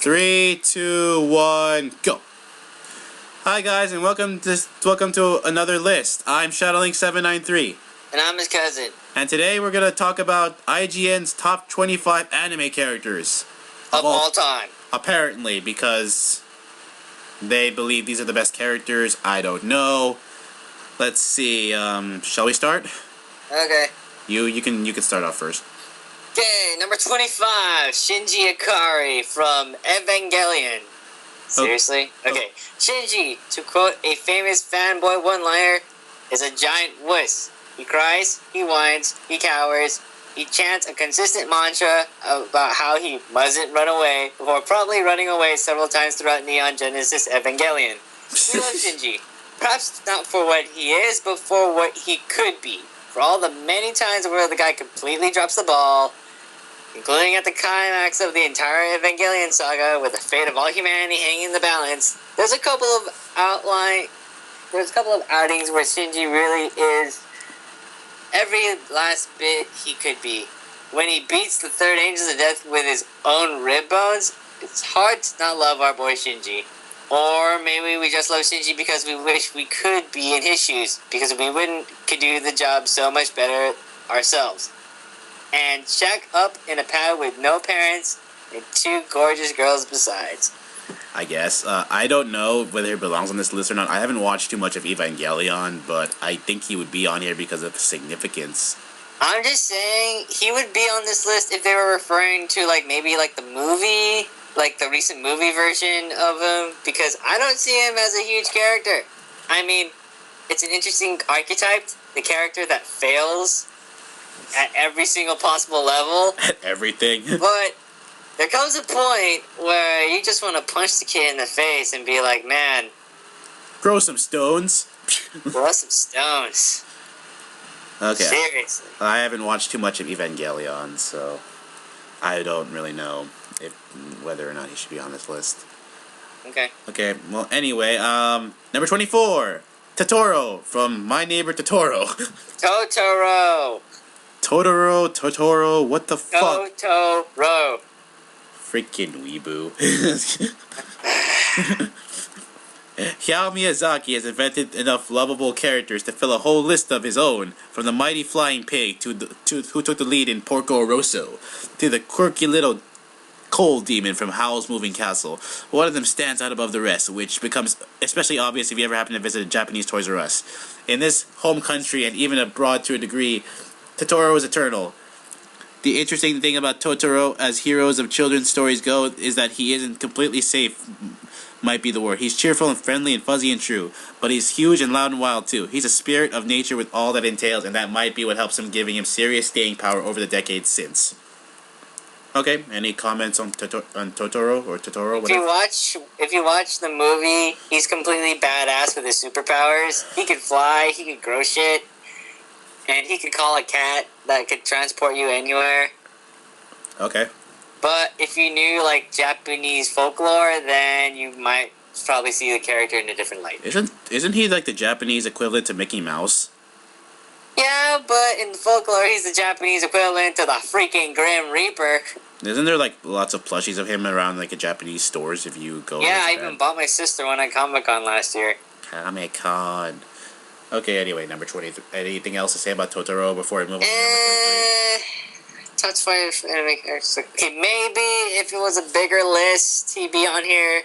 3, 2, 1, go. Hi guys, and welcome to another list. I'm Shadowlink793. And I'm his cousin. And today we're gonna talk about IGN's top 25 anime characters Of all time. Apparently, because they believe these are the best characters. I don't know. Let's see. Shall we start? Okay. You can start off first. Okay, number 25, Shinji Ikari from Evangelion. Seriously? Okay. Shinji, to quote a famous fanboy one-liner, is a giant wuss. He cries, he whines, he cowers, he chants a consistent mantra about how he mustn't run away, before probably running away several times throughout Neon Genesis Evangelion. We love Shinji. Perhaps not for what he is, but for what he could be. For all the many times where the guy completely drops the ball, including at the climax of the entire Evangelion saga, with the fate of all humanity hanging in the balance. There's a couple of outings where Shinji really is every last bit he could be. When he beats the third angel to death with his own rib bones, it's hard to not love our boy Shinji. Or maybe we just love Shinji because we wish we could be in his shoes, because we could do the job so much better ourselves. And shack up in a pad with no parents and two gorgeous girls besides. I guess. I don't know whether he belongs on this list or not. I haven't watched too much of Evangelion, but I think he would be on here because of the significance. I'm just saying, he would be on this list if they were referring to, maybe the movie, the recent movie version of him, because I don't see him as a huge character. I mean, it's an interesting archetype, the character that fails at every single possible level. At everything. But there comes a point where you just want to punch the kid in the face and be like, man, throw some stones. throw some stones. Okay. Seriously. I haven't watched too much of Evangelion, so I don't really know whether or not he should be on this list. Okay. Okay, well, anyway, number 24, Totoro from My Neighbor Totoro. Totoro, what the fuck? Totoro. Freaking weeboo. Hayao Miyazaki has invented enough lovable characters to fill a whole list of his own, from the mighty flying pig who took the lead in Porco Rosso, to the quirky little coal demon from Howl's Moving Castle. One of them stands out above the rest, which becomes especially obvious if you ever happen to visit a Japanese Toys R Us. In this home country, and even abroad to a degree, Totoro is eternal. The interesting thing about Totoro, as heroes of children's stories go, is that he isn't completely safe, might be the word. He's cheerful and friendly and fuzzy and true, but he's huge and loud and wild too. He's a spirit of nature with all that entails, and that might be what helps him, giving him serious staying power over the decades since. Okay, any comments on Totoro or Totoro? Whatever? If you watch the movie, he's completely badass with his superpowers. He could fly, he could grow shit, and he could call a cat that could transport you anywhere. Okay. But if you knew Japanese folklore, then you might probably see the character in a different light. Isn't he the Japanese equivalent to Mickey Mouse? Yeah, but in folklore, he's the Japanese equivalent to the freaking Grim Reaper. Isn't there lots of plushies of him around Japanese stores if you go? Yeah, I even bought my sister one at Comic-Con last year. Comic-Con. Okay, anyway, number 23. Anything else to say about Totoro before I move on to number 23? Touch fire anime characters. Okay, maybe if it was a bigger list, he'd be on here.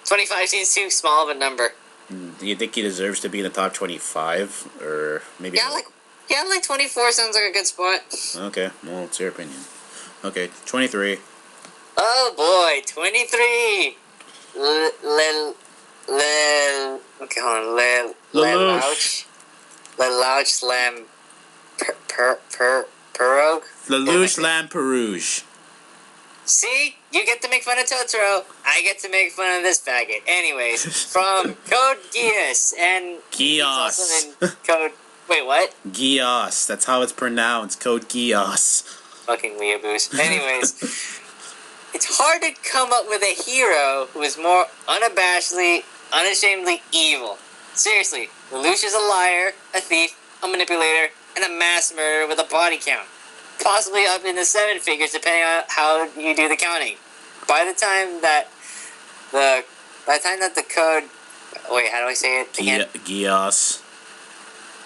25 seems too small of a number. Do you think he deserves to be in the top 25? Or maybe... Yeah, 24 sounds like a good spot. Okay, well, it's your opinion. Okay, 23. Oh boy, 23! Okay, hold on. Lelouch Slam Pirogue? Lelouch Lamperouge. See? You get to make fun of Totoro. I get to make fun of this faggot. Anyways, from Code Geass and... Geass. Code... Wait, what? Geass. That's how it's pronounced. Code Geass. Fucking weeaboos. Anyways, it's hard to come up with a hero who is more unashamedly evil. Seriously, Lelouch is a liar, a thief, a manipulator, and a mass murderer with a body count. Possibly up in the 7 figures depending on how you do the counting. By the time that by the time that the code, wait, how do I say it again? Gios.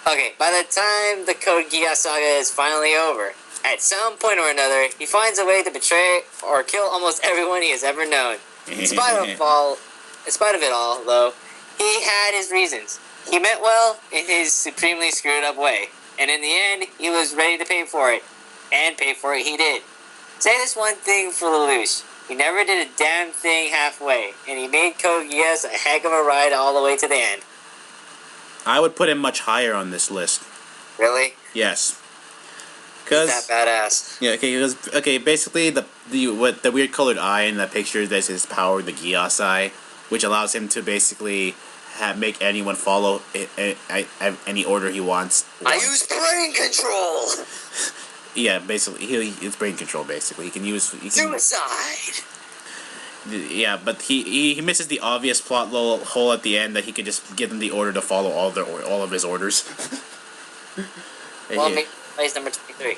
Okay, by the time the Code Geass saga is finally over, at some point or another, he finds a way to betray or kill almost everyone he has ever known. In spite of it all, though, he had his reasons. He meant well in his supremely screwed up way, and in the end, he was ready to pay for it, and pay for it he did. Say this one thing for Lelouch. He never did a damn thing halfway, and he made Code Geass a heck of a ride all the way to the end. I would put him much higher on this list. Really? Yes. He's that badass. Yeah. Okay. Basically, the weird colored eye in the picture, that's his power, the Gios eye, which allows him to basically make anyone follow any order he wants. I use brain control. Yeah, basically, it's brain control. Basically, he can suicide. Yeah, but he misses the obvious plot hole at the end that he could just give them the order to follow all of his orders. Well, he's number 23.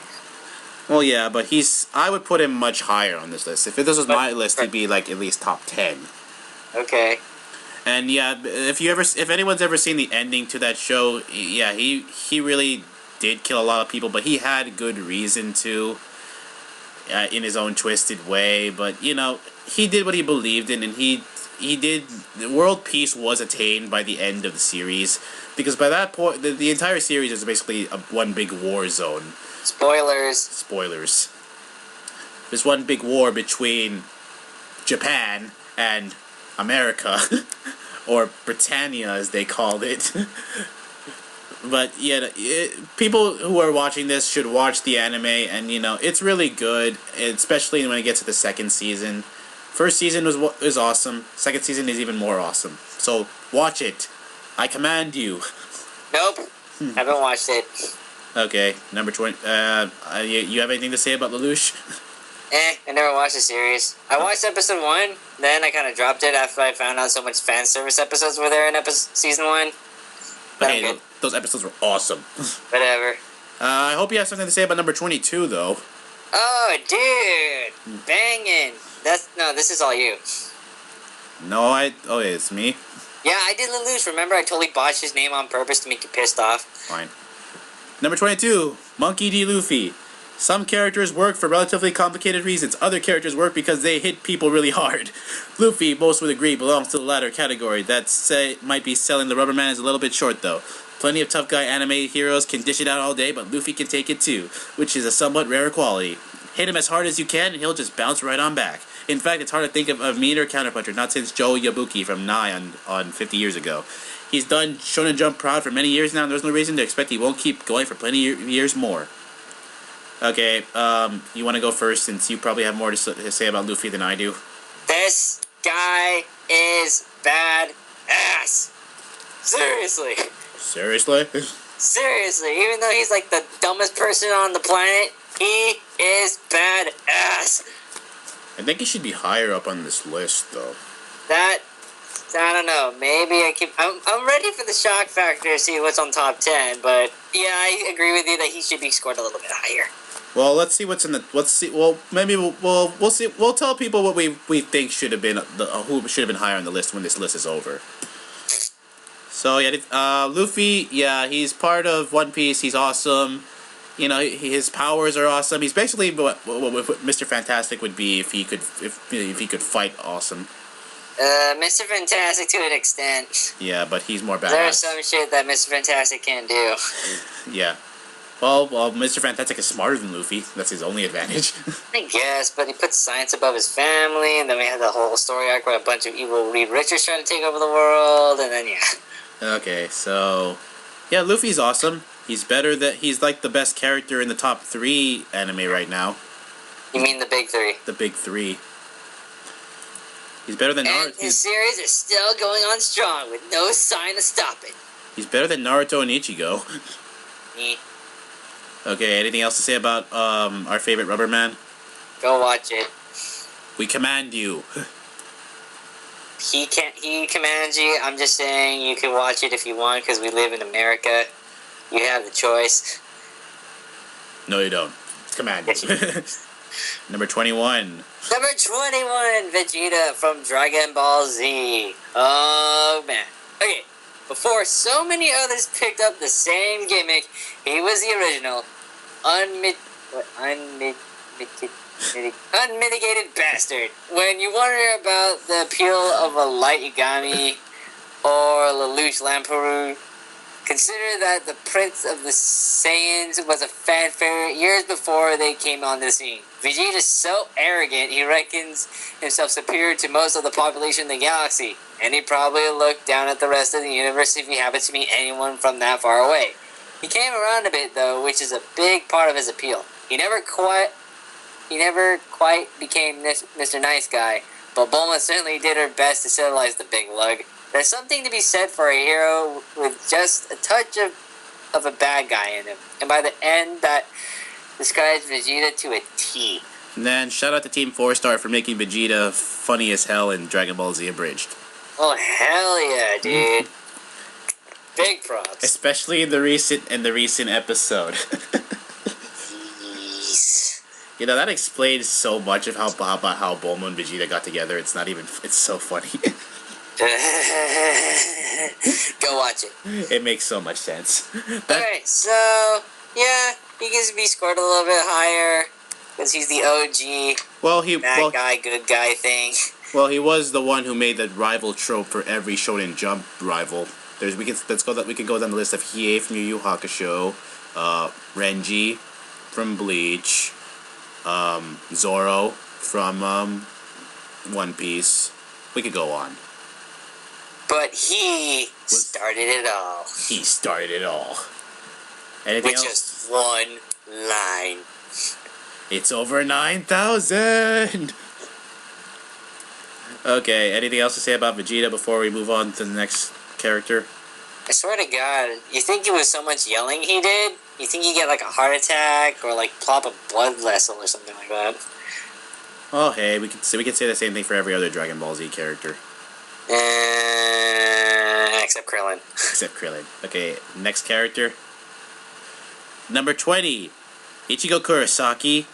Well, yeah, but I would put him much higher on this list. If this was my list, he'd be like at least top 10. Okay. And yeah, if anyone's ever seen the ending to that show, yeah, he really did kill a lot of people, but he had good reason to, in his own twisted way. But you know, he did what he believed in, and he did. The world peace was attained by the end of the series, because by that point, the entire series is basically one big war zone. Spoilers. There's one big war between Japan and America, or Britannia as they called it. But yeah, people who are watching this should watch the anime, and you know, it's really good, especially when it gets to the second season. First season was awesome. Second season is even more awesome. So watch it. I command you. Nope. Haven't watched it. Okay, number 20. You have anything to say about Lelouch? I never watched the series. I watched episode 1, then I kind of dropped it after I found out so much fan service episodes were there in season 1. Hey, those episodes were awesome. Whatever. I hope you have something to say about number 22, though. Oh, dude! Banging! This is all you. No, it's me? Yeah, I did Lelouch. Remember, I totally botched his name on purpose to make you pissed off. Fine. Number 22, Monkey D. Luffy. Some characters work for relatively complicated reasons. Other characters work because they hit people really hard. Luffy, most would agree, belongs to the latter category. That might be selling the rubber man is a little bit short, though. Plenty of tough guy anime heroes can dish it out all day, but Luffy can take it too, which is a somewhat rare quality. Hit him as hard as you can, and he'll just bounce right on back. In fact, it's hard to think of a meaner counterpuncher, not since Joe Yabuki from Nai on 50 years ago. He's done Shonen Jump proud for many years now, and there's no reason to expect he won't keep going for plenty of years more. Okay, you want to go first, since you probably have more to say about Luffy than I do. This guy is bad ass. Seriously. Seriously? Seriously, even though he's like the dumbest person on the planet, he is bad ass. I think he should be higher up on this list, though. I don't know. Maybe I'm ready for the shock factor to see what's on top 10, but yeah, I agree with you that he should be scored a little bit higher. Well, let's see what's in the. Let's see. Well, maybe we'll see. We'll tell people what we think should have been who should have been higher on the list when this list is over. So yeah, Luffy. Yeah, he's part of One Piece. He's awesome. You know, his powers are awesome. He's basically what Mr. Fantastic would be if he could fight awesome. Mr. Fantastic to an extent. Yeah, but he's more badass. There's some shit that Mr. Fantastic can't do. Yeah. Well, Mr. Fantastic is smarter than Luffy. That's his only advantage. I guess, but he puts science above his family, and then we had the whole story arc where a bunch of evil Reed Richards trying to take over the world, and then yeah. Okay, so yeah, Luffy's awesome. He's like the best character in the top 3 anime right now. You mean the big 3? The big 3. He's better than Naruto. And his series is still going on strong with no sign of stopping. He's better than Naruto and Ichigo. Okay, anything else to say about our favorite Rubber Man? Go watch it. We command you. He commands you. I'm just saying you can watch it if you want because we live in America. You have the choice. No, you don't. Command you. Number 21. Number 21, Vegeta from Dragon Ball Z. Oh, man. Okay, before so many others picked up the same gimmick, he was the original unmitigated bastard. When you wonder about the appeal of a Light Yagami or Lelouch Lamperoux, consider that the Prince of the Saiyans was a fan favorite years before they came on the scene. Vegeta is so arrogant, he reckons himself superior to most of the population in the galaxy, and he probably looked down at the rest of the universe if he happened to meet anyone from that far away. He came around a bit, though, which is a big part of his appeal. He never quite became Mr. Nice Guy, but Bulma certainly did her best to civilize the big lug. There's something to be said for a hero with just a touch of a bad guy in him. And by the end, that describes Vegeta to a T. And then shout out to Team 4-Star for making Vegeta funny as hell in Dragon Ball Z Abridged. Oh, hell yeah, dude. Big props. Especially in the recent episode. Jeez. You know, that explains so much of how Bulma and Vegeta got together. It's so funny. Go watch it. It makes so much sense. Alright, so, yeah, he gets to be scored a little bit higher, because he's the OG bad guy, good guy thing. Well, he was the one who made the rival trope for every Shonen Jump rival. We can go down the list of Hiei from Yu Yu Hakusho, Renji from Bleach, Zoro from One Piece. We could go on. But he started it all. He started it all. Anything else? With just one line. It's over 9,000! Okay, anything else to say about Vegeta before we move on to the next character? I swear to God, you think it was so much yelling he did? You think he'd get like a heart attack or like plop a blood vessel or something like that? Oh, hey, we could say the same thing for every other Dragon Ball Z character. Except Krillin. Except Krillin. Okay, next character. Number 20. Ichigo Kurosaki.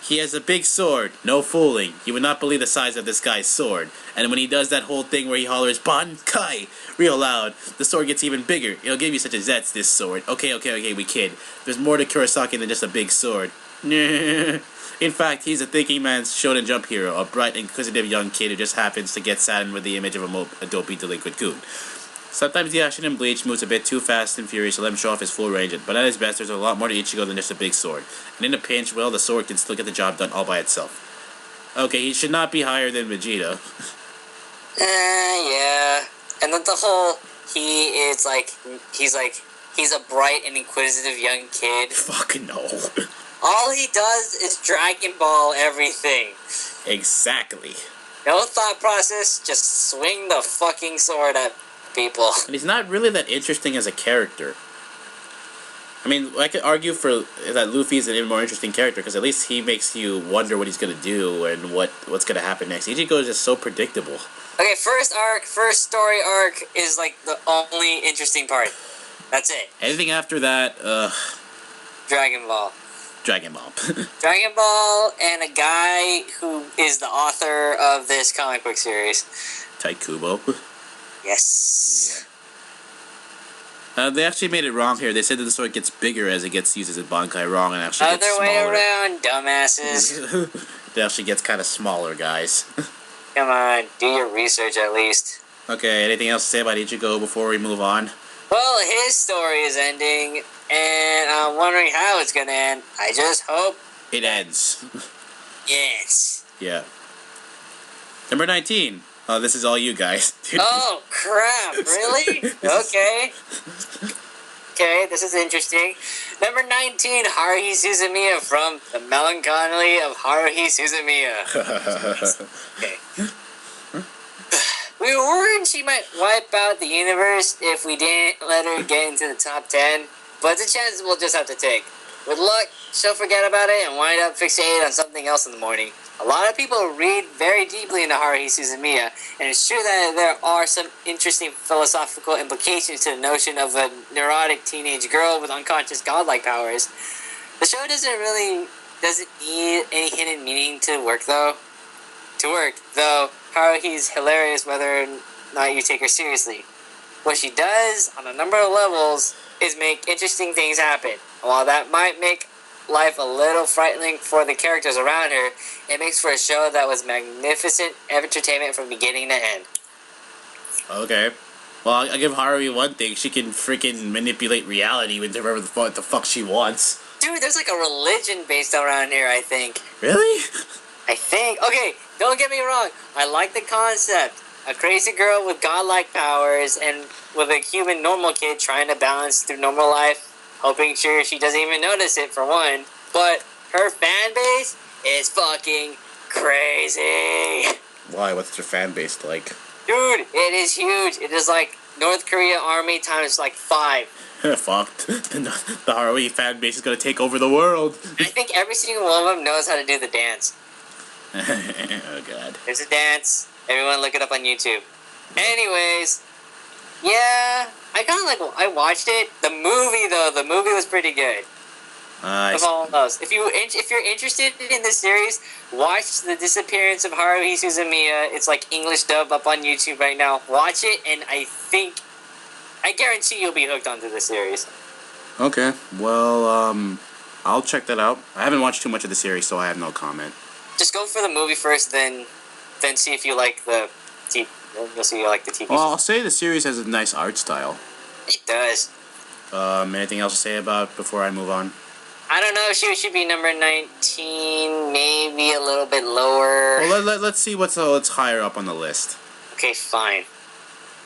He has a big sword. No fooling. You would not believe the size of this guy's sword. And when he does that whole thing where he hollers, Bankai! Real loud, the sword gets even bigger. It'll give you such a zets, this sword. Okay, we kid. There's more to Kurosaki than just a big sword. In fact, he's a thinking man's Shonen Jump hero, a bright, inquisitive young kid who just happens to get saddened with the image of a dopey delinquent goon. Sometimes the action in Bleach moves a bit too fast and furious to let him show off his full range, but at his best, there's a lot more to Ichigo than just a big sword. And in a pinch, well, the sword can still get the job done all by itself. Okay, he should not be higher than Vegeta. Yeah. And then the whole, he's a bright and inquisitive young kid. Fucking no. All he does is Dragon Ball everything. Exactly. No thought process, just swing the fucking sword at people. And he's not really that interesting as a character. I mean, I could argue for that Luffy's an even more interesting character, because at least he makes you wonder what he's going to do and what's going to happen next. Ichigo is just so predictable. Okay, first story arc is like the only interesting part. That's it. Anything after that, Dragon Ball. Dragon Ball. Dragon Ball and a guy who is the author of this comic book series. Taikubo. Yes. They actually made it wrong here. They said that the sword gets bigger as it gets used as a Bankai wrong and actually gets smaller. Other way around, dumbasses. It actually gets kind of smaller, guys. Come on, do your research at least. Okay, anything else to say about Ichigo before we move on? Well, his story is ending, and I'm wondering how it's gonna end. I just hope it ends. Yes. Yeah. Number 19. Oh, this is all you guys. Oh, crap. Really? Okay. Okay, this is interesting. Number 19, Haruhi Suzumiya from The Melancholy of Haruhi Suzumiya. Okay. We were worried she might wipe out the universe if we didn't let her get into the top 10, but it's a chance we'll just have to take. With luck, she'll forget about it and wind up fixated on something else in the morning. A lot of people read very deeply into Haruhi Suzumiya, and it's true that there are some interesting philosophical implications to the notion of a neurotic teenage girl with unconscious godlike powers. The show doesn't really doesn't need any hidden meaning to work, though. Though, Haruhi's hilarious whether or not you take her seriously. What she does, on a number of levels, is make interesting things happen. While that might make life a little frightening for the characters around her, it makes for a show that was magnificent entertainment from beginning to end. Okay. Well, I'll give Haruhi one thing. She can freaking manipulate reality with whatever the fuck she wants. Dude, there's like a religion based around here, I think. Really? I think. Okay, don't get me wrong. I like the concept. A crazy girl with godlike powers and with a human normal kid trying to balance through normal life, hoping sure she doesn't even notice it for one. But her fan base is fucking crazy. Why? What's your fan base like? Dude, it is huge. It is like North Korea army times like 5. Fucked. The Haruhi fan base is gonna take over the world. I think every single one of them knows how to do the dance. Oh god. There's a dance. Everyone look it up on YouTube. Anyways, yeah, I watched it. The movie was pretty good. Of all those. If you're interested in this series, watch The Disappearance of Haruhi Suzumiya. It's like English dub up on YouTube right now. Watch it, and I guarantee you'll be hooked onto the series. Okay, well, I'll check that out. I haven't watched too much of the series, so I have no comment. Just go for the movie first, then see if you like the TV. You'll see you like the TV. Well, I'll say the series has a nice art style. It does. Anything else to say about before I move on? I don't know. She should be number 19, maybe a little bit lower. Well, let's see what's higher up on the list. Okay, fine.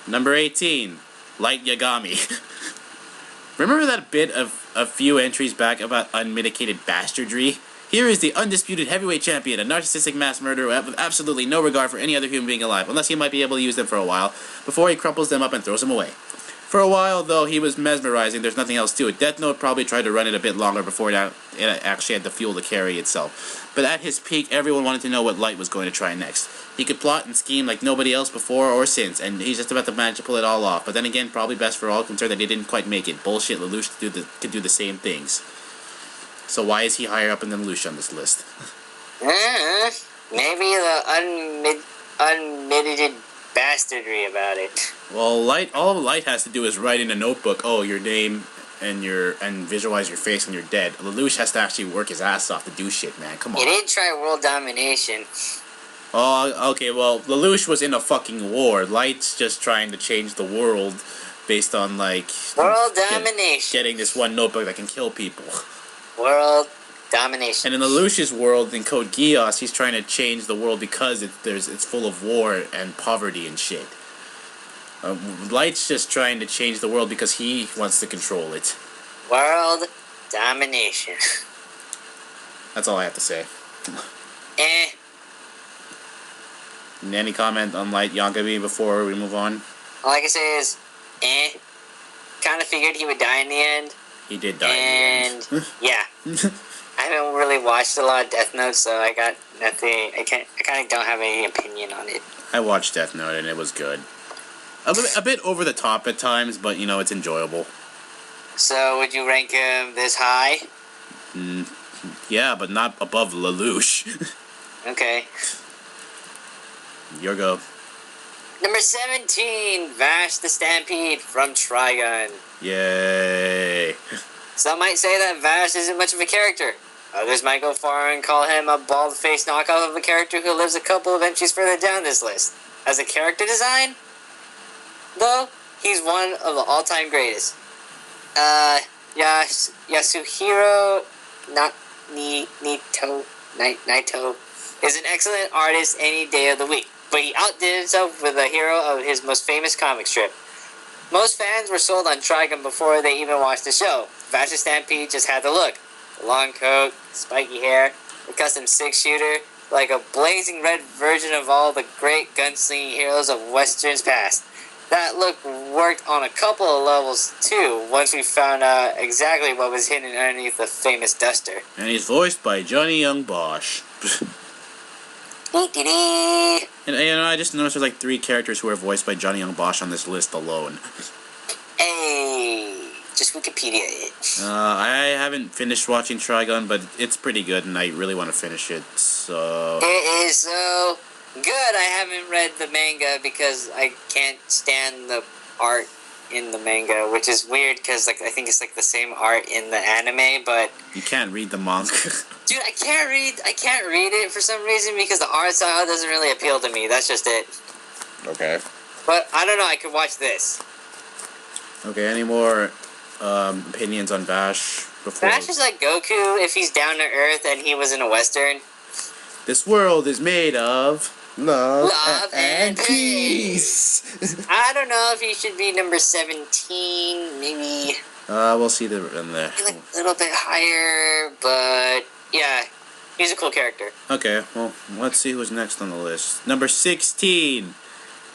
Number 18, Light Yagami. Remember that bit of a few entries back about unmitigated bastardry? Here is the undisputed heavyweight champion, a narcissistic mass murderer with absolutely no regard for any other human being alive, unless he might be able to use them for a while, before he crumples them up and throws them away. For a while, though, he was mesmerizing. There's nothing else to it. Death Note probably tried to run it a bit longer before it actually had the fuel to carry itself. But at his peak, everyone wanted to know what Light was going to try next. He could plot and scheme like nobody else before or since, and he's just about to manage to pull it all off. But then again, probably best for all concerned that he didn't quite make it. Bullshit, Lelouch could do the same things. So why is he higher up than Lelouch on this list? Maybe the unmitigated bastardry about it. Well, all Light has to do is write in a notebook, oh, your name and visualize your face when you're dead. Lelouch has to actually work his ass off to do shit, man. Come on. He did try world domination. Oh, okay, well, Lelouch was in a fucking war. Light's just trying to change the world based on, like... World domination. Getting this one notebook that can kill people. World domination. And in Lelouch's world, in Code Geass, he's trying to change the world because it's full of war and poverty and shit. Light's just trying to change the world because he wants to control it. World domination. That's all I have to say. Any comment on Light Yagami before we move on? All I can say is, kind of figured he would die in the end. He did die in the end. Yeah. I haven't really watched a lot of Death Note, so I got nothing. I kind of don't have any opinion on it. I watched Death Note and it was good. A bit over the top at times, but you know, it's enjoyable. So, would you rank him this high? Yeah, but not above Lelouch. Okay. Your go. Number 17, Vash the Stampede from Trigun. Yay. Some might say that Vash isn't much of a character. Others might go far and call him a bald-faced knockoff of a character who lives a couple of entries further down this list. As a character design, though, he's one of the all-time greatest. Yasuhiro Naito is an excellent artist any day of the week, but he outdid himself with a hero of his most famous comic strip. Most fans were sold on Trigun before they even watched the show. Vash the Stampede just had the look. The long coat, spiky hair, the custom 6-shooter, like a blazing red version of all the great gunslinging heroes of Western's past. That look worked on a couple of levels too, once we found out exactly what was hidden underneath the famous duster. And he's voiced by Johnny Young Bosch. And you know, I just noticed there's like 3 characters who are voiced by Johnny Young Bosch on this list alone. Hey. Just Wikipedia it. I haven't finished watching Trigun, but it's pretty good, and I really want to finish it. So It is so good. I haven't read the manga because I can't stand the art in the manga, which is weird because like I think it's like the same art in the anime, but you can't read the manga. dude, I can't read it for some reason because the art style doesn't really appeal to me. That's just it. Okay. But I don't know. I could watch this. Okay. Any more opinions on Bash before? Bash is like Goku if he's down to earth and he was in a western. This world is made of love, and peace. I don't know if he should be number 17, maybe. We'll see the in there. Like a little bit higher, but yeah, he's a cool character. Okay, well, let's see who's next on the list. Number 16,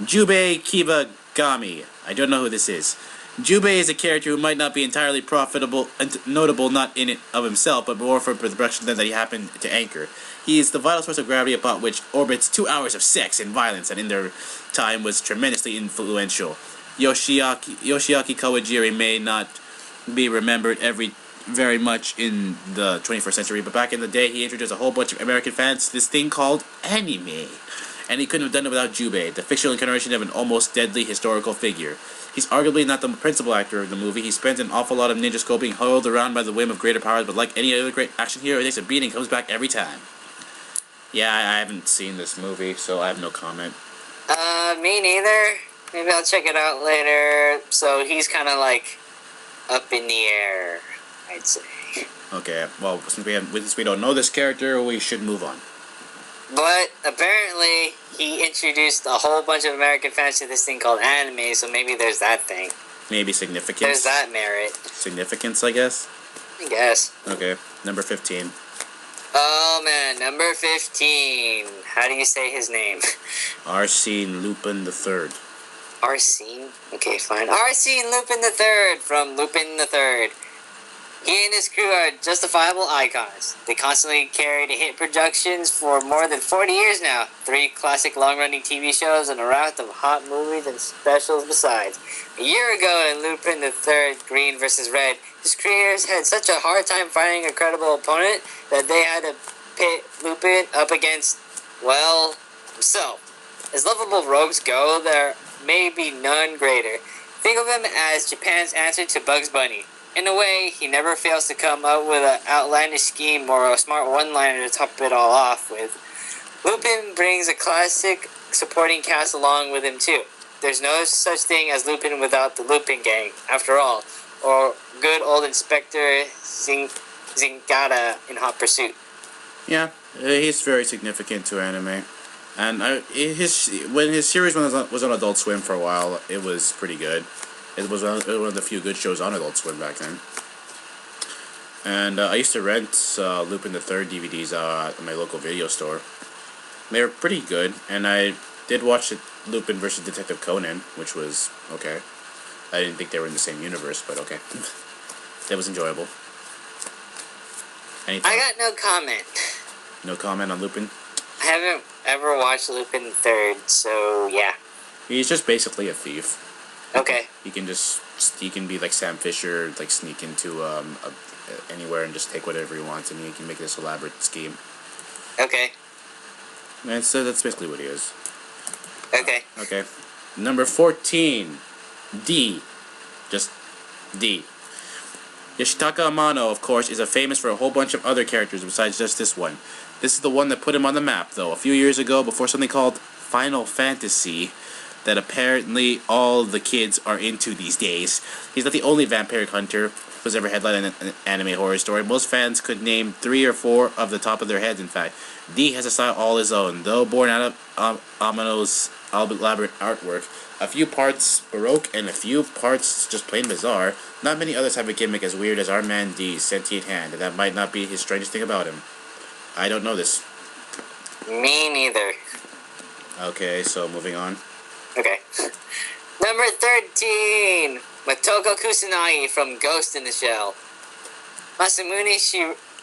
Jubei Kibagami. I don't know who this is. Jubei is a character who might not be entirely profitable and notable not in it of himself, but more for the production that he happened to anchor. He is the vital source of gravity upon which orbits 2 hours of sex and violence, and in their time was tremendously influential. Yoshiaki Kawajiri may not be remembered very much in the 21st century, but back in the day he introduced a whole bunch of American fans to this thing called anime. And he couldn't have done it without Jubei, the fictional incarnation of an almost deadly historical figure. He's arguably not the principal actor of the movie. He spends an awful lot of ninja scope being hurled around by the whim of greater powers, but like any other great action hero, he takes a beating and comes back every time. Yeah, I haven't seen this movie, so I have no comment. Me neither. Maybe I'll check it out later. So he's kind of like up in the air, I'd say. Okay, well, since we don't know this character, we should move on. But apparently, he introduced a whole bunch of American fans to this thing called anime, so maybe there's that thing. Maybe significance. There's that merit. Significance, I guess. I guess. Okay, number 15. Oh man, number 15. How do you say his name? Arsene Lupin III. Arsene? Okay, fine. Arsene Lupin III from Lupin III. He and his crew are justifiable icons. They constantly carried hit productions for more than 40 years now. 3 classic long-running TV shows and a raft of hot movies and specials besides. A year ago in Lupin III, Green vs. Red, his creators had such a hard time finding a credible opponent that they had to pit Lupin up against, well, himself. As lovable rogues go, there may be none greater. Think of him as Japan's answer to Bugs Bunny. In a way, he never fails to come up with an outlandish scheme or a smart one-liner to top it all off with. Lupin brings a classic supporting cast along with him too. There's no such thing as Lupin without the Lupin gang, after all, or good old Inspector Zingata in Hot Pursuit. Yeah, he's very significant to anime. And when his series was on Adult Swim for a while, it was pretty good. It was one of the few good shows on Adult Swim back then. And I used to rent Lupin the Third DVDs at my local video store. They were pretty good, and I did watch Lupin vs. Detective Conan, which was okay. I didn't think they were in the same universe, but okay. It was enjoyable. Anytime. I got no comment. No comment on Lupin? I haven't ever watched Lupin III, so yeah. He's just basically a thief. Okay. He can be like Sam Fisher, like sneak into anywhere and just take whatever he wants, and he can make this elaborate scheme. Okay. And so that's basically what he is. Okay. Okay. Number 14, D. Just D. Yoshitaka Amano, of course, is famous for a whole bunch of other characters besides just this one. This is the one that put him on the map, though. A few years ago, before something called Final Fantasy, that apparently all the kids are into these days. He's not the only vampiric hunter who's ever headlined an anime horror story. Most fans could name 3 or 4 of the top of their heads, in fact. D has a style all his own, though born out of Amano's elaborate artwork. A few parts Baroque and a few parts just plain bizarre. Not many others have a gimmick as weird as our man D's sentient hand, and that might not be his strangest thing about him. I don't know this. Me neither. Okay, so moving on. Okay. Number 13, Motoko Kusanagi from Ghost in the Shell. Masamune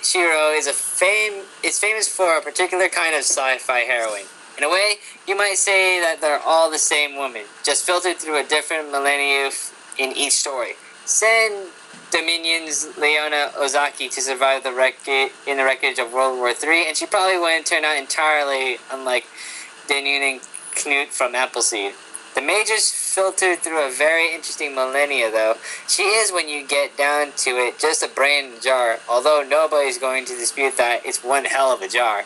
Shiro is famous for a particular kind of sci-fi heroine. In a way, you might say that they're all the same woman, just filtered through a different millennium in each story. Sen Dominion's Leona Ozaki to survive the wreckage of World War III, and she probably wouldn't turn out entirely unlike Danon and Knut from Appleseed. The Majors filtered through a very interesting millennia, though. She is, when you get down to it, just a brain in a jar, although nobody's going to dispute that it's one hell of a jar.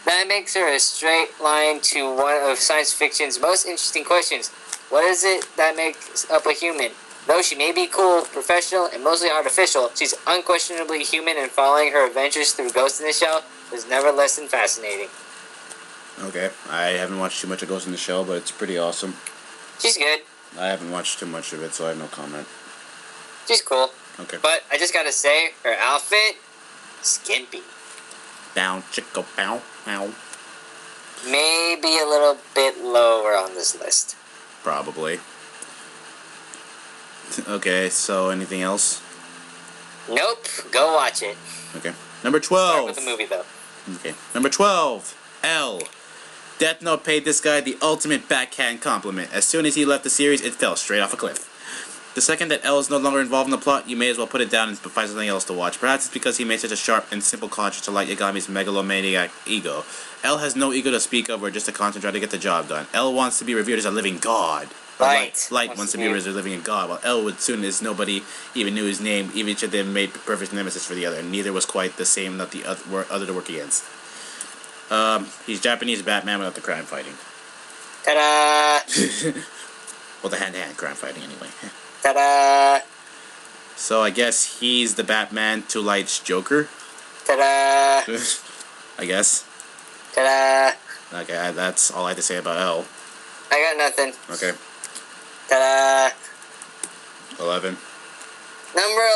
That makes her a straight line to one of science fiction's most interesting questions. What is it that makes up a human? Though she may be cool, professional, and mostly artificial, she's unquestionably human, and following her adventures through Ghost in the Shell was never less than fascinating. Okay, I haven't watched too much of Ghost in the Shell, but it's pretty awesome. She's good. I haven't watched too much of it, so I have no comment. She's cool. Okay. But I just gotta say, her outfit, skimpy. Down, chicka, pow, pow. Maybe a little bit lower on this list. Probably. Okay, so anything else? Nope. Go watch it. Okay. Number 12. Start with the movie, though. Okay. Number 12. L. Death Note paid this guy the ultimate backhand compliment. As soon as he left the series, it fell straight off a cliff. The second that L is no longer involved in the plot, you may as well put it down and find something else to watch. Perhaps it's because he made such a sharp and simple conscience to Light Yagami's megalomaniac ego. L has no ego to speak of or just a constant try to get the job done. L wants to be revered as a living god. Light wants to be revered as a living god, while L would soon as nobody even knew his name, each of them made perfect nemesis for the other, and neither was quite the same that the other to work against. He's Japanese Batman without the crime fighting. Ta-da! Well, the hand-to-hand crime fighting, anyway. Ta-da! So I guess he's the Batman to Light's Joker? Ta-da! I guess. Ta-da! Okay, that's all I have to say about L. I got nothing. Okay. Ta-da! 11. Number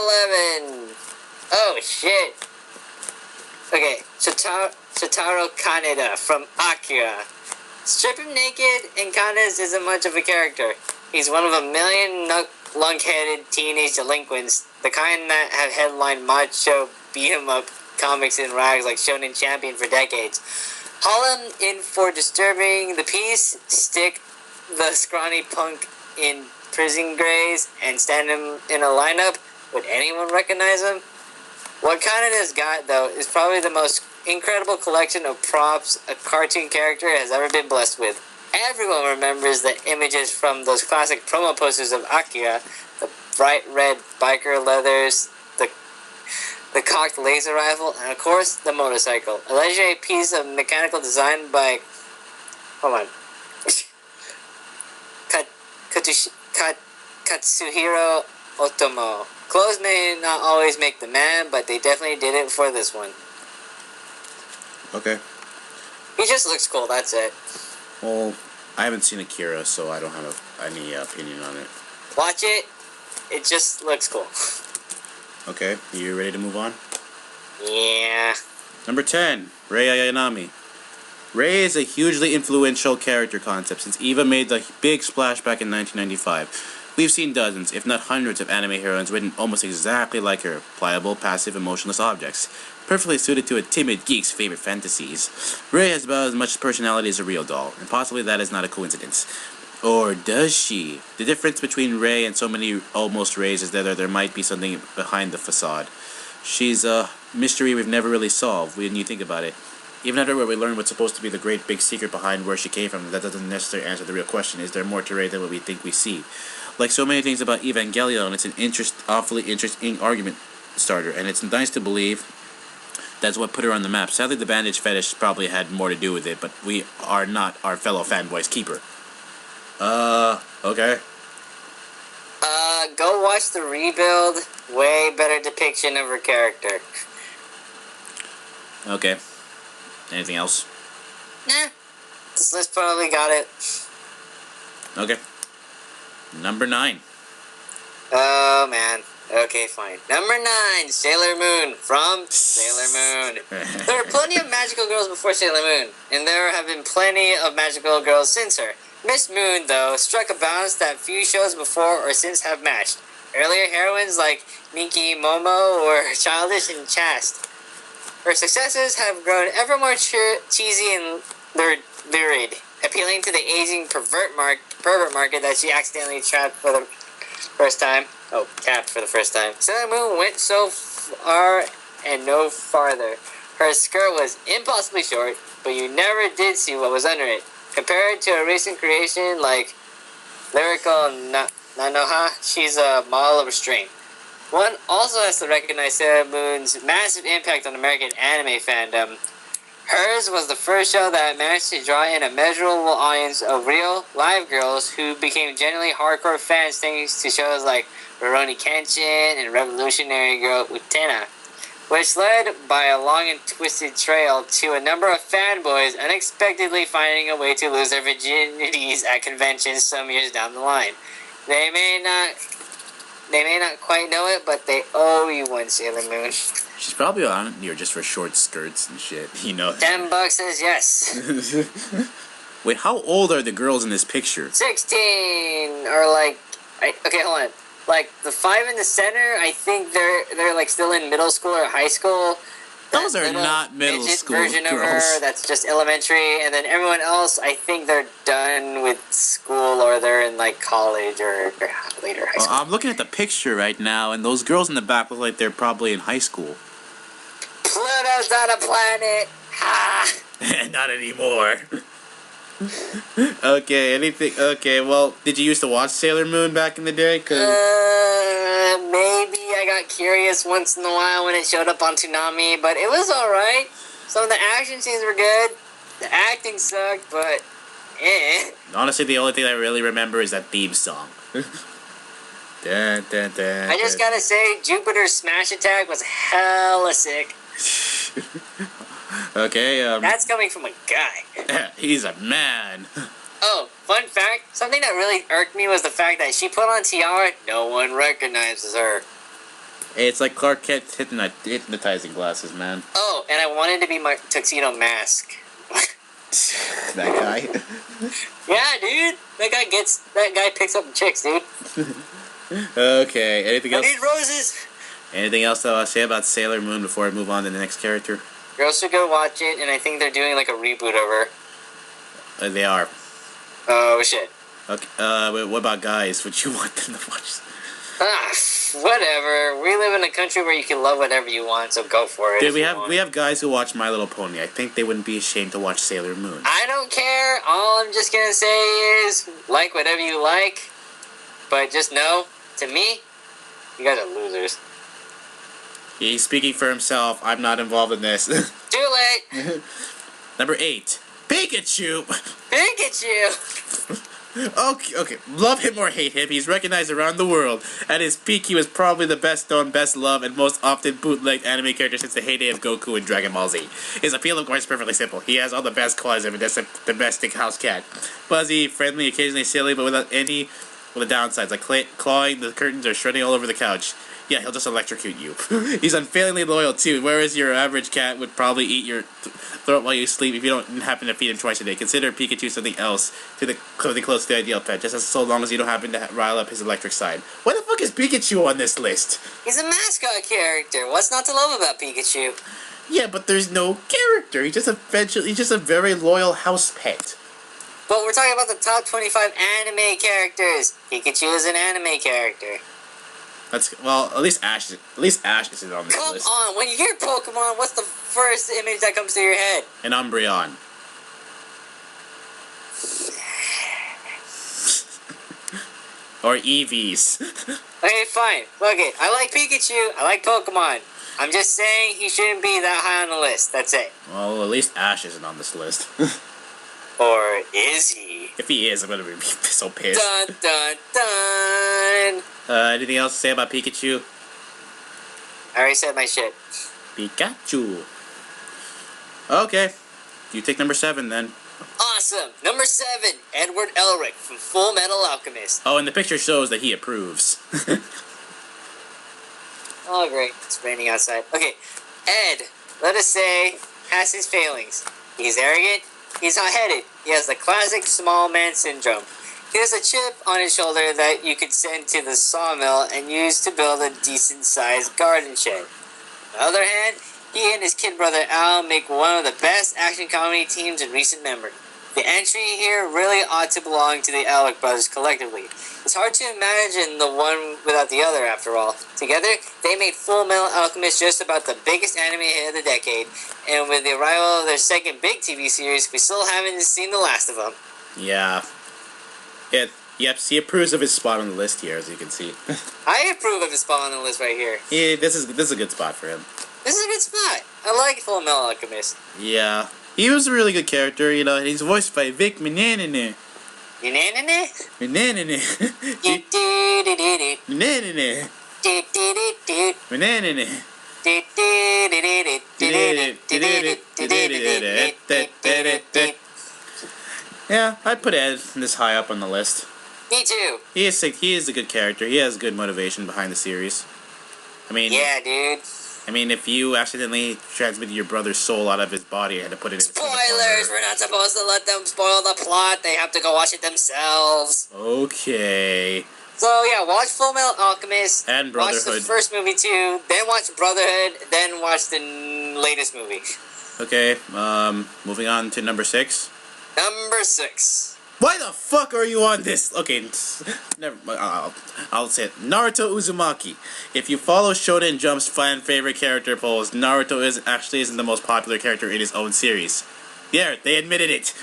11! Oh, shit! Okay, Shotaro Kaneda from Akira. Strip him naked, and Kaneda isn't much of a character. He's one of a million lunk-headed teenage delinquents, the kind that have headlined macho beat-em-up comics in rags like Shonen Champion for decades. Haul him in for disturbing the peace, stick the scrawny punk in prison grays, and stand him in a lineup. Would anyone recognize him? What Kaneda's got, though, is probably the most incredible collection of props a cartoon character has ever been blessed with. Everyone remembers the images from those classic promo posters of Akira, the bright red biker leathers, the cocked laser rifle, and of course, the motorcycle. A legendary piece of mechanical design by... Hold on. Katsuhiro Otomo. Clothes may not always make the man, but they definitely did it for this one. Okay. He just looks cool, that's it. Well, I haven't seen Akira, so I don't have any opinion on it. Watch it. It just looks cool. Okay, you ready to move on? Yeah. Number 10, Rei Ayanami. Rei is a hugely influential character concept since Eva made the big splash back in 1995. We've seen dozens, if not hundreds, of anime heroines written almost exactly like her. Pliable, passive, emotionless objects. Perfectly suited to a timid geek's favorite fantasies. Rei has about as much personality as a real doll, and possibly that is not a coincidence. Or does she? The difference between Rei and so many almost Reis is that there might be something behind the facade. She's a mystery we've never really solved when you think about it. Even after we learn what's supposed to be the great big secret behind where she came from, that doesn't necessarily answer the real question. Is there more to Rei than what we think we see? Like so many things about Evangelion, it's an awfully interesting argument starter, and it's nice to believe that's what put her on the map. Sadly, the bandage fetish probably had more to do with it, but we are not our fellow fanboy's keeper. Okay. Go watch the Rebuild. Way better depiction of her character. Okay. Anything else? Nah. This list probably got it. Okay. Number 9. Oh, man. Okay, fine. Number 9, Sailor Moon from Sailor Moon. There were plenty of magical girls before Sailor Moon, and there have been plenty of magical girls since her. Miss Moon, though, struck a balance that few shows before or since have matched. Earlier heroines like Miki Momo were childish and chaste. Her successors have grown ever more cheesy and lurid, appealing to the aging pervert market that she accidentally trapped for the First time. Oh, capped for the first time. Sailor Moon went so far and no farther. Her skirt was impossibly short, but you never did see what was under it. Compared to a recent creation like Lyrical Nanoha, she's a model of restraint. One also has to recognize Sailor Moon's massive impact on American anime fandom. Hers was the first show that managed to draw in a measurable audience of real, live girls who became genuinely hardcore fans thanks to shows like Rurouni Kenshin and Revolutionary Girl Utena, which led by a long and twisted trail to a number of fanboys unexpectedly finding a way to lose their virginities at conventions some years down the line. They may not quite know it, but they owe you one, Sailor Moon. She's probably on here just for short skirts and shit, you know. $10 says yes. Wait, how old are the girls in this picture? 16 or like, okay, hold on. Like the 5 in the center, I think they're like still in middle school or high school. Those are not middle school version girls. Of her, that's just elementary, and then everyone else, I think they're done with school or they're in like college or later high school. I'm looking at the picture right now, and those girls in the back look like they're probably in high school. Pluto's not a planet. Ha! Not anymore. Okay, anything? Okay, well, did you used to watch Sailor Moon back in the day? Maybe I got curious once in a while when it showed up on Toonami, but it was alright. Some of the action scenes were good. The acting sucked, but Honestly, the only thing I really remember is that theme song. Dun, dun, dun, I just gotta say, Jupiter's Smash Attack was hella sick. Okay, That's coming from a guy. he's a man. Oh, fun fact, something that really irked me was the fact that she put on tiara, no one recognizes her. Hey, it's like Clark Kent hypnotizing glasses, man. Oh, and I wanted to be my tuxedo mask. That guy. Yeah, dude. That guy picks up chicks, dude. Okay, anything else? I need roses. Anything else that I'll say about Sailor Moon before I move on to the next character? Girls should go watch it, and I think they're doing like a reboot of her. They are. Oh, shit. Okay, what about guys? Would you want them to watch? Whatever. We live in a country where you can love whatever you want, so go for it. Dude, we have guys who watch My Little Pony. I think they wouldn't be ashamed to watch Sailor Moon. I don't care. All I'm just gonna say is, like whatever you like, but just know, to me, you guys are losers. He's speaking for himself. I'm not involved in this. Too late. Number 8. Pikachu! Pikachu! Okay. Love him or hate him, he's recognized around the world. At his peak, he was probably the best known, best loved, and most often bootlegged anime character since the heyday of Goku and Dragon Ball Z. His appeal, of course, is perfectly simple. He has all the best qualities of a domestic house cat. Fuzzy, friendly, occasionally silly, but without any the downsides, like clawing the curtains or shredding all over the couch. Yeah, he'll just electrocute you. He's unfailingly loyal, too, whereas your average cat would probably eat your throat while you sleep if you don't happen to feed him twice a day. Consider Pikachu something else, something close to the ideal pet, just as so long as you don't happen to rile up his electric side. Why the fuck is Pikachu on this list? He's a mascot character. What's not to love about Pikachu? Yeah, but there's no character. He's just a very loyal house pet. But we're talking about the top 25 anime characters. Pikachu is an anime character. At least Ash isn't on this list. Come on, when you hear Pokemon, what's the first image that comes to your head? An Umbreon. Or Eevees. Okay, fine. Look it. I like Pikachu. I like Pokemon. I'm just saying he shouldn't be that high on the list. That's it. Well, at least Ash isn't on this list. Or is he? If he is, I'm gonna be so pissed. Dun dun dun. Anything else to say about Pikachu? I already said my shit. Pikachu. Okay. You take number 7 then. Awesome. Number 7, Edward Elric from Full Metal Alchemist. Oh, and the picture shows that he approves. Oh, great. It's raining outside. Okay. Ed, let us say, has his failings. He's arrogant. He's hot-headed. He has the classic small man syndrome. He has a chip on his shoulder that you could send to the sawmill and use to build a decent-sized garden shed. On the other hand, he and his kid brother Al make one of the best action comedy teams in recent memory. The entry here really ought to belong to the Alec brothers collectively. It's hard to imagine the one without the other, after all. Together, they made Full Metal Alchemist just about the biggest anime hit of the decade, and with the arrival of their second big TV series, we still haven't seen the last of them. Yeah. Yep, he approves of his spot on the list here, as you can see. I approve of his spot on the list right here. Yeah, this is a good spot for him. This is a good spot. I like Full Metal Alchemist. Yeah. He was a really good character, you know, and he's voiced by Vic Menanene. Menanene? Menanene. Menanene. Menanene. Yeah, I'd put Ed this high up on the list. Me too. He is a good character. He has good motivation behind the series. I mean, yeah, dude. I mean, if you accidentally transmitted your brother's soul out of his body, you had to put it in. Spoilers! We're not supposed to let them spoil the plot. They have to go watch it themselves. Okay. So yeah, watch Full Metal Alchemist. And Brotherhood. Watch the first movie too. Then watch Brotherhood. Then watch the latest movie. Okay. Moving on to number 6. Number 6. Why the fuck are you on this? Okay, never. I'll say it. Naruto Uzumaki. If you follow Shonen Jump's fan favorite character polls, Naruto isn't the most popular character in his own series. Yeah, they admitted it.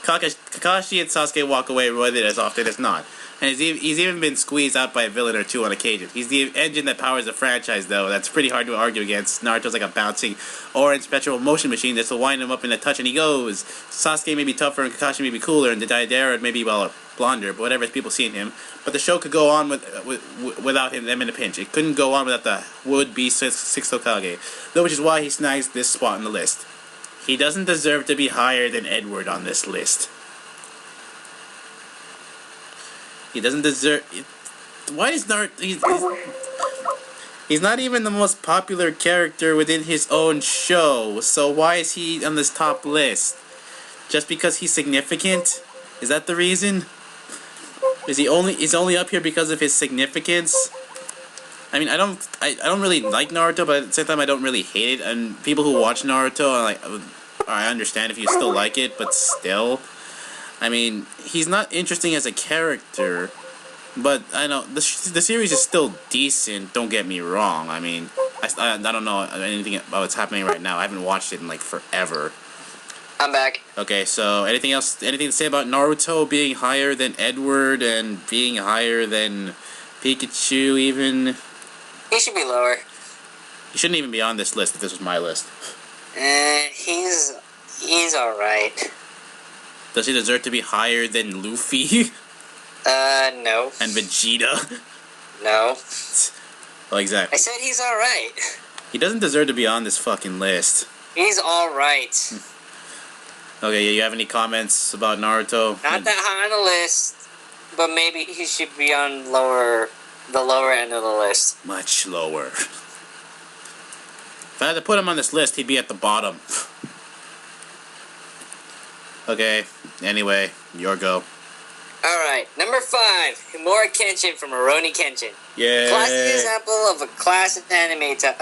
Kakashi and Sasuke walk away with it as often as not. And he's even been squeezed out by a villain or two on occasion. He's the engine that powers the franchise, though. That's pretty hard to argue against. Naruto's like a bouncing orange perpetual motion machine that's will wind him up in a touch and he goes. Sasuke may be tougher and Kakashi may be cooler and the Deidara may be, well, blonder, but whatever people see in him. But the show could go on without them in a pinch. It couldn't go on without the would-be Sixth Hokage, though, which is why he snags this spot on the list. He doesn't deserve to be higher than Edward on this list. He doesn't deserve. Why is Naruto? He's not even the most popular character within his own show. So why is he on this top list? Just because he's significant? Is that the reason? Is he only? He's only up here because of his significance? I mean, I don't really like Naruto, but at the same time, I don't really hate it. And people who watch Naruto, I understand if you still like it, but still. I mean, he's not interesting as a character, but I know the series is still decent. Don't get me wrong. I mean, I don't know anything about what's happening right now. I haven't watched it in like forever. I'm back. Okay, so anything else? Anything to say about Naruto being higher than Edward and being higher than Pikachu? Even he should be lower. He shouldn't even be on this list if this was my list. He's all right. Does he deserve to be higher than Luffy? No. And Vegeta? No. Well, exactly. I said he's alright. He doesn't deserve to be on this fucking list. He's alright. Okay, you have any comments about Naruto? Not that high on the list, but maybe he should be on the lower end of the list. Much lower. If I had to put him on this list, he'd be at the bottom. Okay, anyway, your go. Alright, number 5, Himura Kenshin from Rurouni Kenshin. Yeah. Classic example of a classic anime type,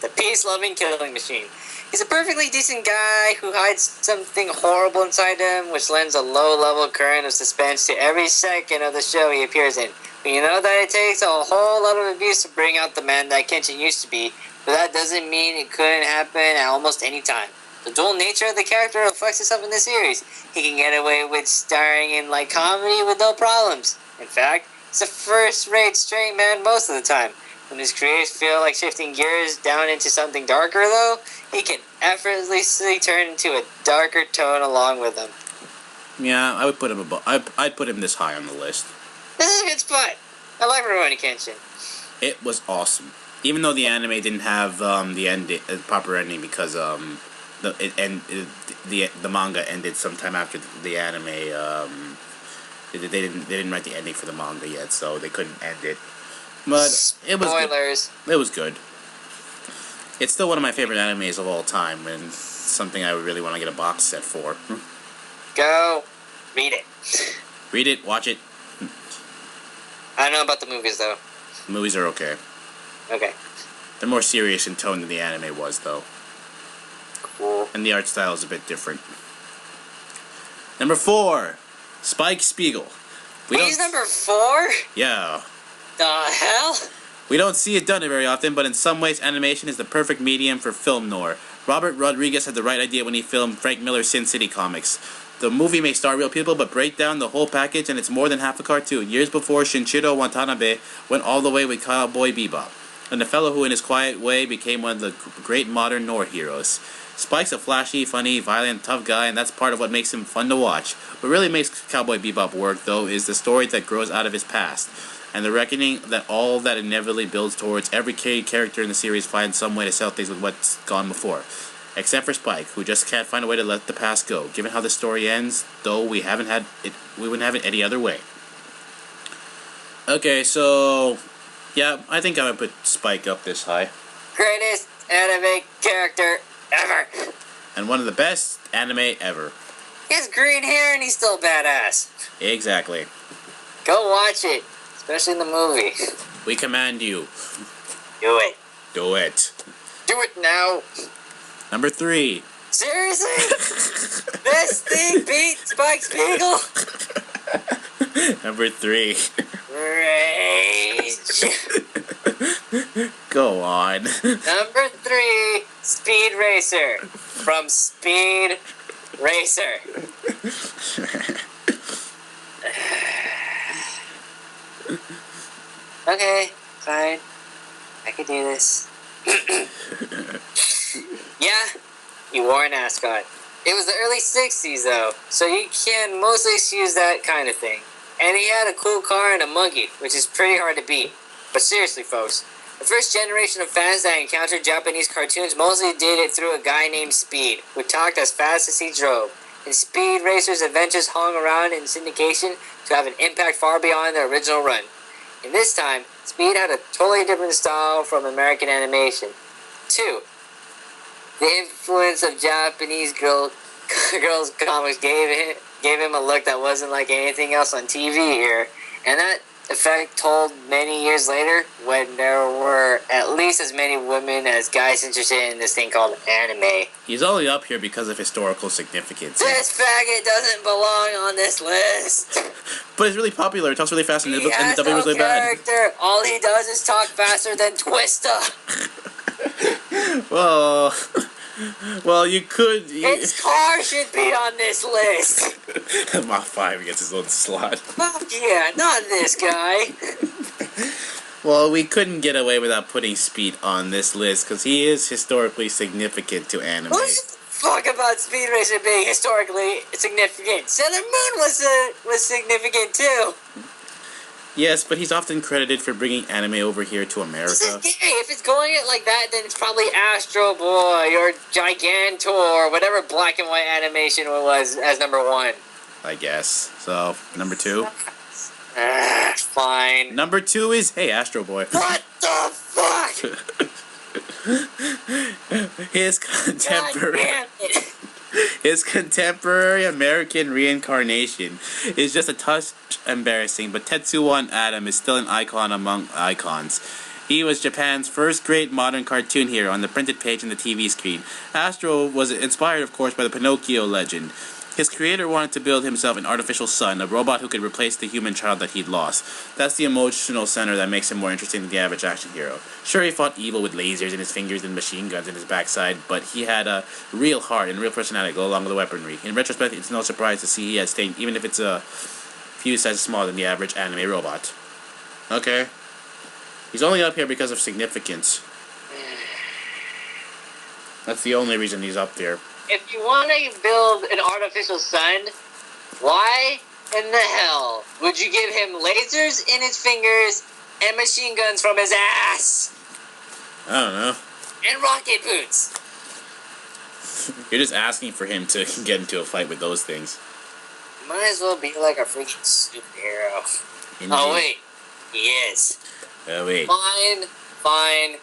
the peace-loving killing machine. He's a perfectly decent guy who hides something horrible inside him, which lends a low-level current of suspense to every second of the show he appears in. But you know that it takes a whole lot of abuse to bring out the man that Kenshin used to be, but that doesn't mean it couldn't happen at almost any time. The dual nature of the character reflects itself in the series. He can get away with starring in light comedy with no problems. In fact, he's a first-rate straight man most of the time. When his creators feel like shifting gears down into something darker, though, he can effortlessly turn into a darker tone along with them. Yeah, I would put him above. I'd put him this high on the list. This is a good spot. I like Rurouni Kenshin. It was awesome, even though the anime didn't have the proper ending because the manga ended sometime after the anime. They didn't write the ending for the manga yet, so they couldn't end it. But Spoilers. It was good. It's still one of my favorite animes of all time, and something I really want to get a box set for. Go read it. Read it, watch it. I don't know about the movies though. The movies are okay. Okay. They're more serious in tone than the anime was, though. Cool. And the art style is a bit different. Number 4, Spike Spiegel. He's number 4? Yeah. The hell? We don't see it done very often, but in some ways animation is the perfect medium for film noir. Robert Rodriguez had the right idea when he filmed Frank Miller's Sin City comics. The movie may star real people, but break down the whole package and it's more than half a cartoon. Years before, Shinichiro Watanabe went all the way with Cowboy Bebop, and the fellow who in his quiet way became one of the great modern noir heroes. Spike's a flashy, funny, violent, tough guy, and that's part of what makes him fun to watch. What really makes Cowboy Bebop work, though, is the story that grows out of his past, and the reckoning that all that inevitably builds towards every character in the series finds some way to sell things with what's gone before. Except for Spike, who just can't find a way to let the past go. Given how the story ends, though, we wouldn't have it any other way. Okay, so yeah, I think I would put Spike up this high. Greatest anime character ever. And one of the best anime ever. He has green hair and he's still badass. Exactly. Go watch it, especially in the movie. We command you. Do it. Do it. Do it now. Number 3. Seriously? This thing beat Spike Spiegel? Number 3. Rage. Go on. Number 3, Speed Racer. From Speed Racer. Okay, fine. I can do this. Yeah, he wore an ascot. It was the early 60s, though, so you can mostly excuse that kind of thing. And he had a cool car and a monkey, which is pretty hard to beat. But seriously, folks, the first generation of fans that encountered Japanese cartoons mostly did it through a guy named Speed, who talked as fast as he drove. And Speed Racer's adventures hung around in syndication to have an impact far beyond the original run. And this time, Speed had a totally different style from American animation. 2. The influence of Japanese girls comics gave him a look that wasn't like anything else on TV here, and that effect told many years later when there were at least as many women as guys interested in this thing called anime. He's only up here because of historical significance. This faggot doesn't belong on this list. But it's really popular. It talks really fast, and the has dubbing was really bad. character. All he does is talk faster than Twista. Well, you could. His car should be on this list. Mach 5 gets his own slot. Fuck yeah, not this guy. Well, we couldn't get away without putting Speed on this list because he is historically significant to anime. Who gives a fuck about Speed Racer being historically significant? Sailor Moon was significant too. Yes, but he's often credited for bringing anime over here to America. If it's going it like that, then it's probably Astro Boy or Gigantor or whatever black and white animation it was as number 1. I guess. So, number 2? Fine. Number 2 is, hey, Astro Boy. What the fuck? His contemporary... God damn it. His contemporary American reincarnation is just a touch embarrassing, but Tetsuwan Atom is still an icon among icons. He was Japan's first great modern cartoon hero on the printed page and the TV screen. Astro was inspired, of course, by the Pinocchio legend. His creator wanted to build himself an artificial son, a robot who could replace the human child that he'd lost. That's the emotional center that makes him more interesting than the average action hero. Sure, he fought evil with lasers in his fingers and machine guns in his backside, but he had a real heart and real personality to go along with the weaponry. In retrospect, it's no surprise to see he has stayed, even if it's a few sizes smaller than the average anime robot. Okay. He's only up here because of significance. That's the only reason he's up there. If you want to build an artificial sun, why in the hell would you give him lasers in his fingers and machine guns from his ass? I don't know. And rocket boots. You're just asking for him to get into a fight with those things. Might as well be like a freaking superhero. Indeed. Oh wait, he is. Oh wait. Fine.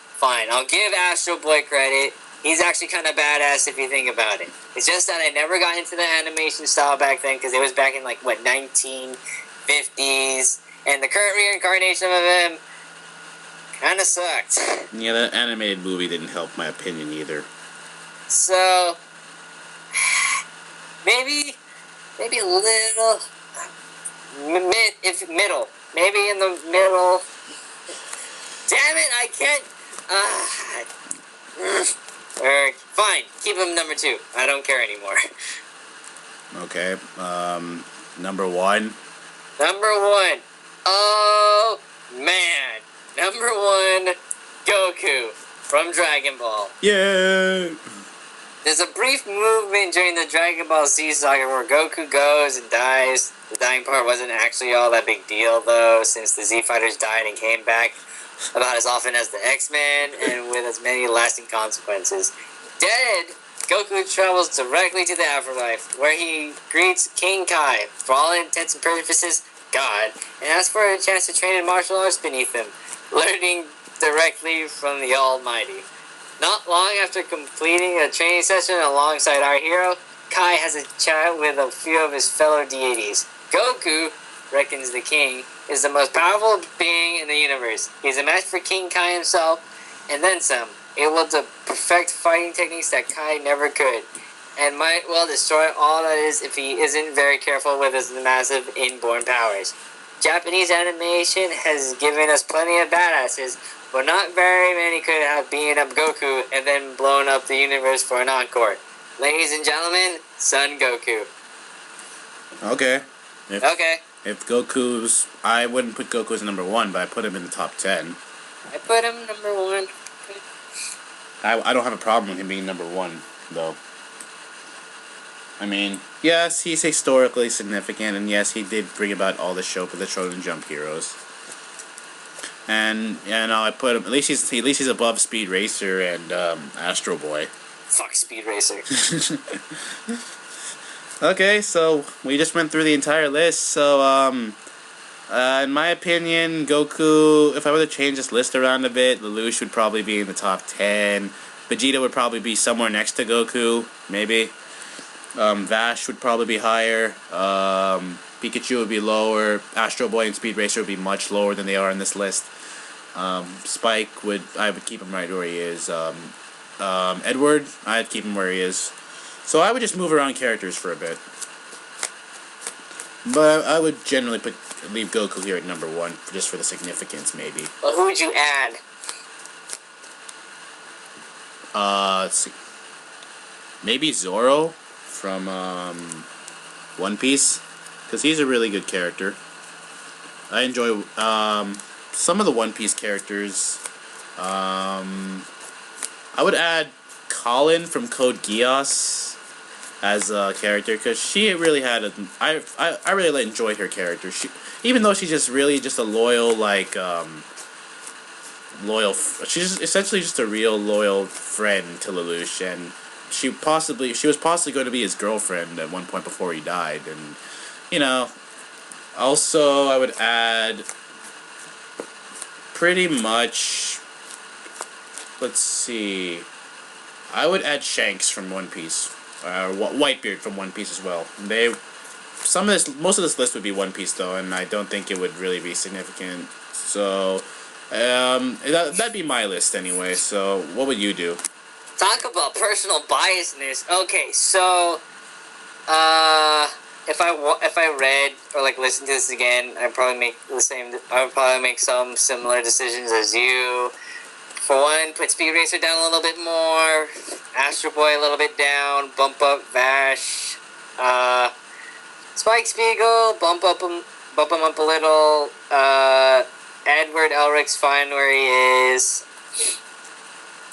I'll give Astro Boy credit. He's actually kind of badass if you think about it. It's just that I never got into the animation style back then because it was back in 1950s, and the current reincarnation of him kind of sucked. Yeah, that animated movie didn't help my opinion either. So maybe maybe a little middle. Maybe in the middle. Damn it! I can't. Fine. Keep him number 2. I don't care anymore. Okay. Number 1. Number 1. Oh man. Number 1. Goku from Dragon Ball. Yeah. There's a brief movement during the Dragon Ball Z saga where Goku goes and dies. The dying part wasn't actually all that big deal, though, since the Z Fighters died and came back about as often as the X-Men, and with as many lasting consequences. Dead, Goku travels directly to the afterlife, where he greets King Kai, for all intents and purposes, God, and asks for a chance to train in martial arts beneath him, learning directly from the Almighty. Not long after completing a training session alongside our hero, Kai has a chat with a few of his fellow deities. Goku, reckons the king, is the most powerful being in the universe. He's a match for King Kai himself, and then some, able to perfect fighting techniques that Kai never could, and might well destroy all that is if he isn't very careful with his massive inborn powers. Japanese animation has given us plenty of badasses, but not very many could have beaten up Goku and then blown up the universe for an encore. Ladies and gentlemen, Son Goku. Okay. Okay. If Goku's... I wouldn't put Goku as number 1, but I put him in the top 10. I put him number 1. I don't have a problem with him being number 1, though. I mean, yes, he's historically significant, and yes, he did bring about all the show for the Shonen Jump heroes. And I put him... At least he's above Speed Racer and Astro Boy. Fuck Speed Racer. Okay, so we just went through the entire list. So, in my opinion, Goku, if I were to change this list around a bit, Lelouch would probably be in the top 10. Vegeta would probably be somewhere next to Goku, maybe. Vash would probably be higher. Pikachu would be lower. Astro Boy and Speed Racer would be much lower than they are in this list. Spike I would keep him right where he is. Edward, I'd keep him where he is. So I would just move around characters for a bit. But I would generally leave Goku here at number 1, just for the significance, maybe. Well, who would you add? Let's see. Maybe Zoro from One Piece, because he's a really good character. I enjoy some of the One Piece characters. I would add Colin from Code Geass as a character, because she really had I really enjoyed her character. Even though she's just really just a loyal, she's essentially just a real loyal friend to Lelouch, and she was possibly going to be his girlfriend at one point before he died. And also I would add pretty much, let's see, I would add Shanks from One Piece, Whitebeard from One Piece as well. Most of this list would be One Piece though, and I don't think it would really be significant. So that'd be my list anyway. So what would you do? Talk about personal biasness. Okay, so if I read or listen to this again, I'd probably make the same. I would probably make some similar decisions as you. For one, put Speed Racer down a little bit more, Astro Boy a little bit down, bump up Vash, Spike Spiegel, bump him up a little. Edward Elric's fine where he is.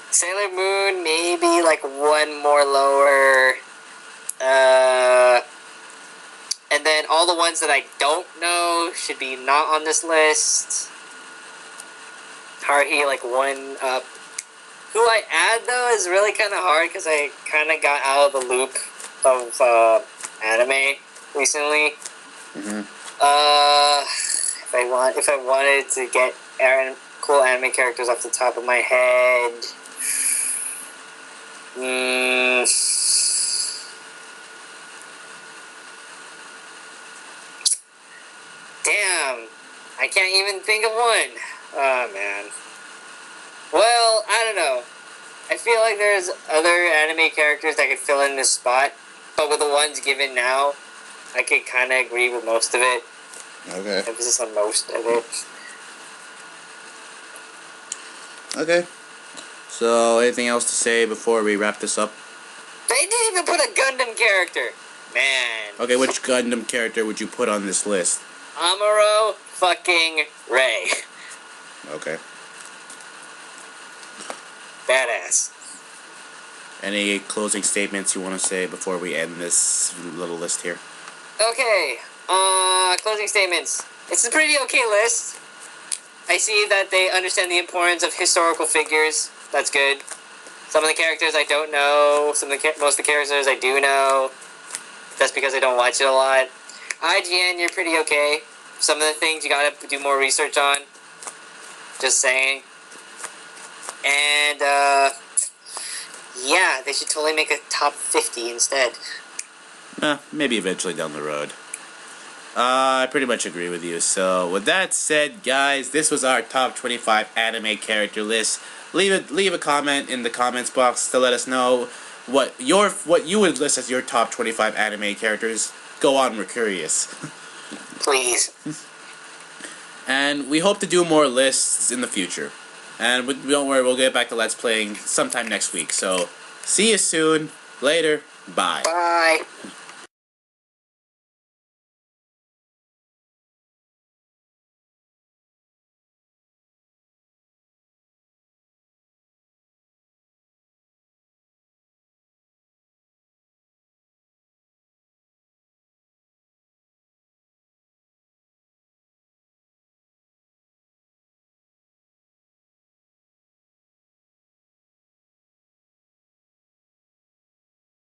Sailor Moon, maybe one more lower. And then all the ones that I don't know should be not on this list. Haruhi, one up. Who I add, though, is really kind of hard because I kind of got out of the loop of anime recently. Mm-hmm. If I wanted to get cool anime characters off the top of my head, damn, I can't even think of one. Oh, man. Well, I don't know. I feel like there's other anime characters that could fill in this spot, but with the ones given now, I could kind of agree with most of it. Okay. Emphasis on most of it. Okay. So, anything else to say before we wrap this up? They didn't even put a Gundam character. Man. Okay, which Gundam character would you put on this list? Amuro fucking Ray. Okay. Badass. Any closing statements you want to say before we end this little list here? Okay. Closing statements. It's a pretty okay list. I see that they understand the importance of historical figures. That's good. Some of the characters I don't know. Most of the characters I do know. That's because I don't watch it a lot. IGN, you're pretty okay. Some of the things you gotta do more research on. Just saying. And, yeah, they should totally make a top 50 instead. Maybe eventually down the road. I pretty much agree with you. So, with that said, guys, this was our top 25 anime character list. Leave a comment in the comments box to let us know what you would list as your top 25 anime characters. Go on, we're curious. Please. And we hope to do more lists in the future. And don't worry, we'll get back to Let's Playing sometime next week. So, see you soon. Later. Bye. Bye.